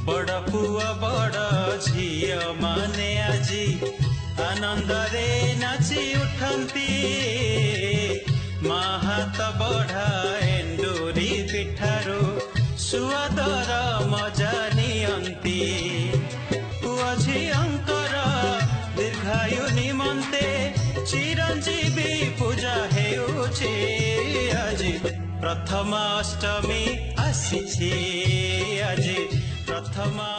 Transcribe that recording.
बड़ पुआ बड़ झियो माने आजी आनंद रे नाची उठंती माहात बढ़ा एंडूरी पिठारू सुआदर मजा नियंती पुआ झियंकर दीर्घायु निमंते चिरंजीवी पूजा हेउछि आजी प्रथमाष्टमी आसी आज प्रथमा